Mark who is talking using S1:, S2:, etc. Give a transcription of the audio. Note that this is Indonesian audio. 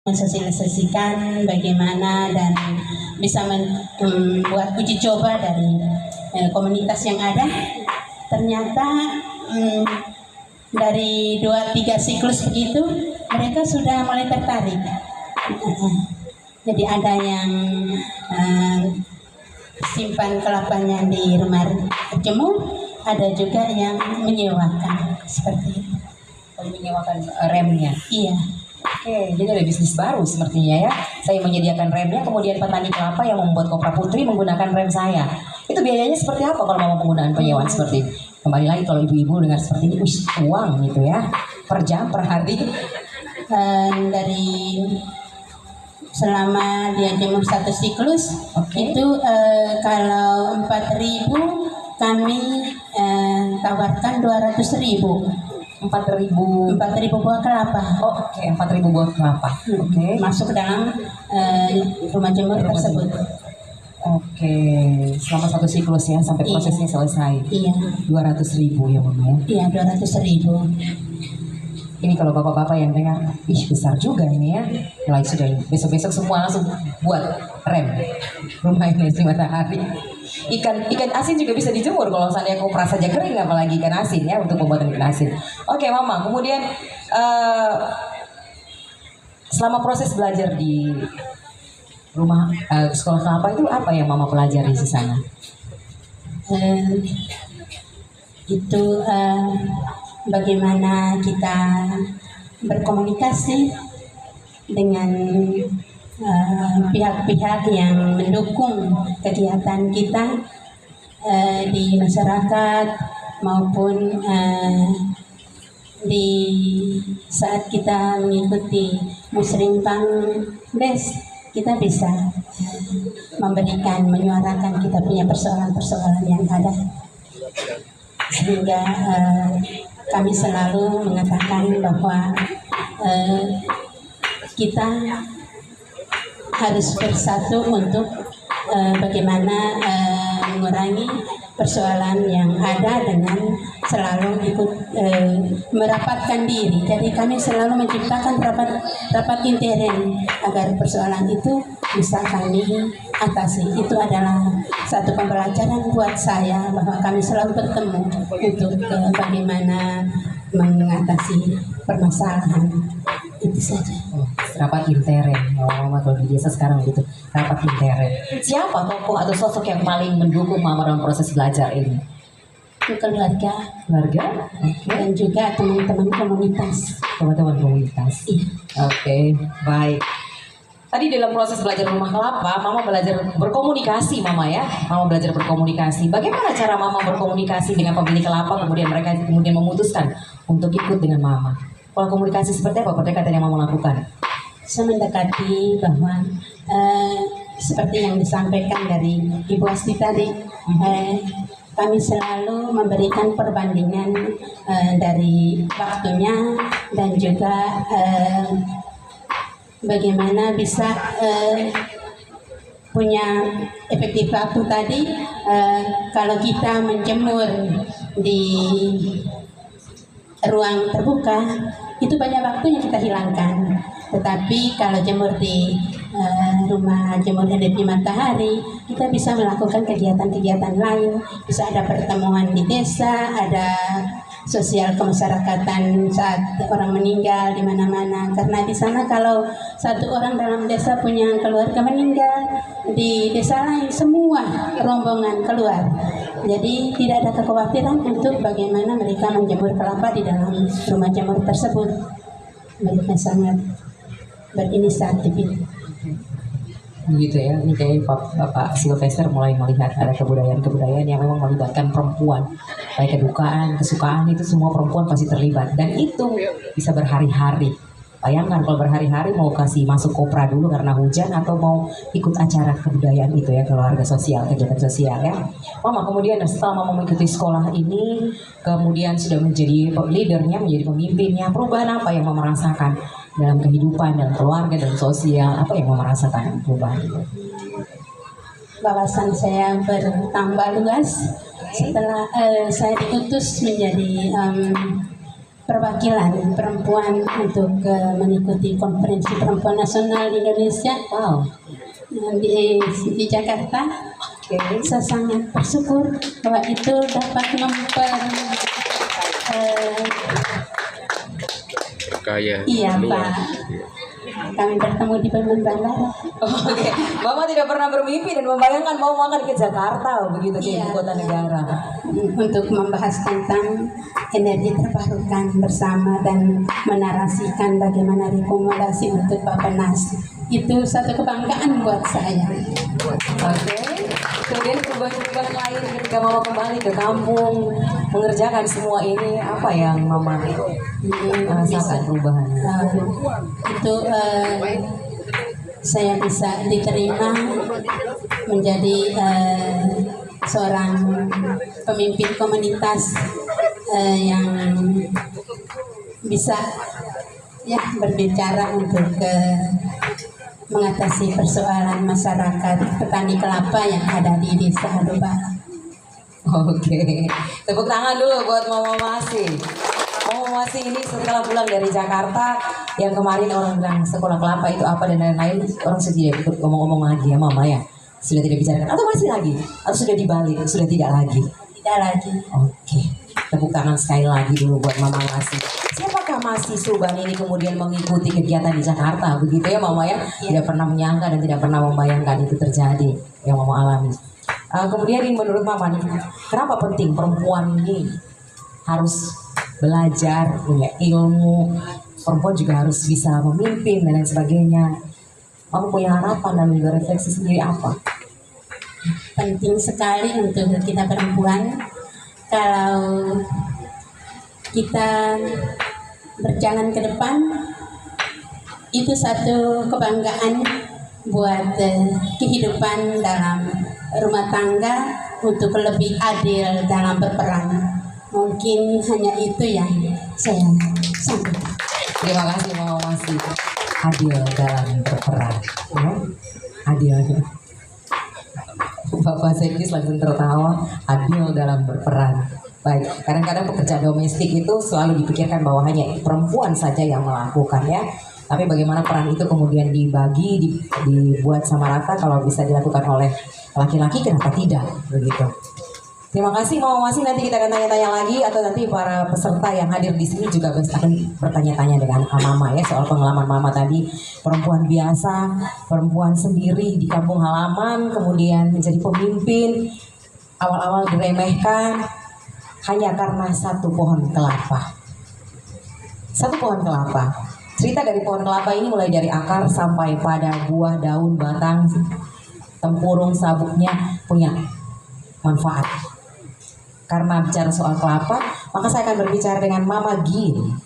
S1: mensosialisasikan bagaimana dan bisa membuat uji coba dari komunitas yang ada. Ternyata dari 2-3 siklus begitu mereka sudah mulai tertarik. Jadi ada yang simpan kelapanya di rumah jemur, ada juga yang menyewakan seperti itu.
S2: Menyewakan remnya.
S1: Iya.
S2: Oke, jadi ada bisnis baru sepertinya ya. Saya menyediakan remnya, kemudian petani kelapa yang membuat Kopra Putri menggunakan rem saya. Itu biayanya seperti apa kalau mau penggunaan penyewaan seperti ini? Kembali lagi kalau ibu-ibu dengar seperti ini, uang gitu ya, per jam, per hari.
S1: Dari selama dia jemur 1 siklus, itu kalau 4.000 kami tawarkan 200.000.
S2: 4.000
S1: buah kelapa.
S2: Oh, oke, 4.000 buah kelapa. Oke.
S1: Masuk ke dalam rumah jemur tersebut.
S2: Oke, selama 1 siklus ya sampai prosesnya selesai.
S1: Iya.
S2: 200.000 ya Mama ya.
S1: Iya, 200.000.
S2: Ini kalau bapak-bapak yang dengar, ih besar juga ini ya. Mulai sudah besok-besok semua langsung buat rem rumah ini di matahari. Ikan asin juga bisa dijemur kalau misalnya kopra saja kering, apalagi ikan asin ya untuk pembuatan ikan asin. Oke Mama, kemudian selama proses belajar di rumah sekolah kelapa itu apa yang Mama pelajari di sana?
S1: Itu bagaimana kita berkomunikasi dengan pihak-pihak yang mendukung kegiatan kita di masyarakat maupun di saat kita mengikuti Muslimpang Des, kita bisa menyuarakan kita punya persoalan-persoalan yang ada, sehingga kami selalu mengatakan bahwa kita harus bersatu untuk bagaimana mengurangi persoalan yang ada dengan selalu ikut merapatkan diri. Jadi kami selalu menciptakan rapat intern agar persoalan itu bisa kami atasi. Itu adalah satu pembelajaran buat saya bahwa kami selalu bertemu untuk bagaimana mengatasi permasalahan. Itu saja.
S2: Rapat intern, Mama kalau di desa sekarang gitu, rapat intern. Siapa tokoh atau sosok yang paling mendukung Mama dalam proses belajar ini?
S1: Keluarga, dan juga teman-teman komunitas.
S2: Teman-teman komunitas.
S1: Iya.
S2: Oke, baik. Tadi dalam proses belajar rumah kelapa, Mama belajar berkomunikasi, Mama ya. Mama belajar berkomunikasi. Bagaimana cara Mama berkomunikasi dengan pemilik kelapa, kemudian mereka kemudian memutuskan untuk ikut dengan Mama? Kalau komunikasi seperti apa pendekatan yang Mama lakukan?
S1: Saya mendekati bahwa seperti yang disampaikan dari Ibu Asti tadi, kami selalu memberikan perbandingan dari waktunya dan juga bagaimana bisa punya efektif waktu tadi. Kalau kita menjemur di ruang terbuka itu banyak waktu yang kita hilangkan, tetapi kalau jemur di rumah jemur energi matahari kita bisa melakukan kegiatan-kegiatan lain, bisa ada pertemuan di desa, ada sosial kemasyarakatan saat orang meninggal di mana-mana, karena di sana kalau satu orang dalam desa punya keluarga meninggal, di desa lain semua rombongan keluar. Jadi tidak ada kekhawatiran untuk bagaimana mereka menjemur kelapa di dalam rumah jemur tersebut. Mereka sangat berinisiatif.
S2: Begitu ya, ini kayak Bapak Sylvester mulai melihat ada kebudayaan-kebudayaan yang memang melibatkan perempuan. Baik kedukaan, kesukaan, itu semua perempuan pasti terlibat. Dan itu bisa berhari-hari. Bayangkan kalau berhari-hari mau kasih masuk kopra dulu karena hujan, atau mau ikut acara kebudayaan itu ya, keluarga sosial, kegiatan sosial ya. Mama kemudian setelah Mama mengikuti sekolah ini, kemudian sudah menjadi leadernya, menjadi pemimpinnya, perubahan apa yang Mama rasakan dalam kehidupan, dalam keluarga, dalam sosial, apa yang Mama rasakan perubahan itu?
S1: Wawasan saya bertambah luas setelah saya diutus menjadi perwakilan perempuan untuk mengikuti konferensi perempuan nasional di Indonesia
S2: Wow.
S1: di Jakarta. Saya sangat bersyukur bahwa itu dapat
S3: Kaya
S1: iya
S3: luas.
S1: Pak, kami bertemu di bandara.
S2: Oke, Mama tidak pernah bermimpi dan membayangkan mau makan ke Jakarta begitu ke
S1: Iya.
S2: ibu kota negara.
S1: Untuk membahas tentang energi terbarukan bersama dan menarasikan bagaimana rekomendasi untuk Bappenas. Itu satu kebanggaan buat saya.
S2: Oke. Kemudian perubahan-perubahan lain ketika Mama kembali ke kampung mengerjakan semua ini, apa yang Mama rasakan perubahan?
S1: Itu saya bisa diterima menjadi seorang pemimpin komunitas yang bisa ya berbicara untuk mengatasi persoalan masyarakat petani kelapa yang ada di Desa Adoba.
S2: Oke, tepuk tangan dulu buat Mama Masi. Mama Masi ini setelah pulang dari Jakarta, yang kemarin orang bilang sekolah kelapa itu apa dan lain-lain, orang sudah tidak ikut ngomong-ngomong lagi ya Mama ya, sudah tidak bicarakan atau masih lagi, atau sudah dibalik, sudah tidak lagi.
S1: Tidak lagi.
S2: Oke, tepuk tangan sekali lagi dulu buat Mama Masi. Siapakah Masi Subhan ini kemudian mengikuti kegiatan di Jakarta, begitu ya Mama ya? Tidak pernah menyangka dan tidak pernah membayangkan itu terjadi yang Mama alami. Kemudian ini menurut Mama nih, kenapa penting perempuan ini harus belajar, punya ilmu, perempuan juga harus bisa memimpin dan lain sebagainya. Mama punya harapan dan juga refleksi sendiri apa?
S1: Penting sekali untuk kita perempuan kalau kita berjalan ke depan itu satu kebanggaan buat kehidupan dalam rumah tangga untuk lebih adil dalam berperan. Mungkin hanya itu yang saya sampaikan.
S2: Terima kasih Mama Masi. Adil dalam berperan. Ya? Adil. Bapak Sekis langsung tertawa. Adil dalam berperan. Baik, kadang-kadang pekerja domestik itu selalu dipikirkan bahwa hanya perempuan saja yang melakukan ya. Tapi bagaimana peran itu kemudian dibagi, dibuat sama rata, kalau bisa dilakukan oleh laki-laki kenapa tidak begitu. Terima kasih Mama Masi, nanti kita akan tanya-tanya lagi atau nanti para peserta yang hadir di sini juga akan bertanya-tanya dengan Mama ya soal pengalaman Mama tadi, perempuan biasa, perempuan sendiri di kampung halaman, kemudian menjadi pemimpin, awal-awal diremehkan hanya karena satu pohon kelapa. Satu pohon kelapa. Cerita dari pohon kelapa ini mulai dari akar sampai pada buah, daun, batang, tempurung, sabuknya punya manfaat. Karena bicara soal kelapa, maka saya akan berbicara dengan Mama Gin.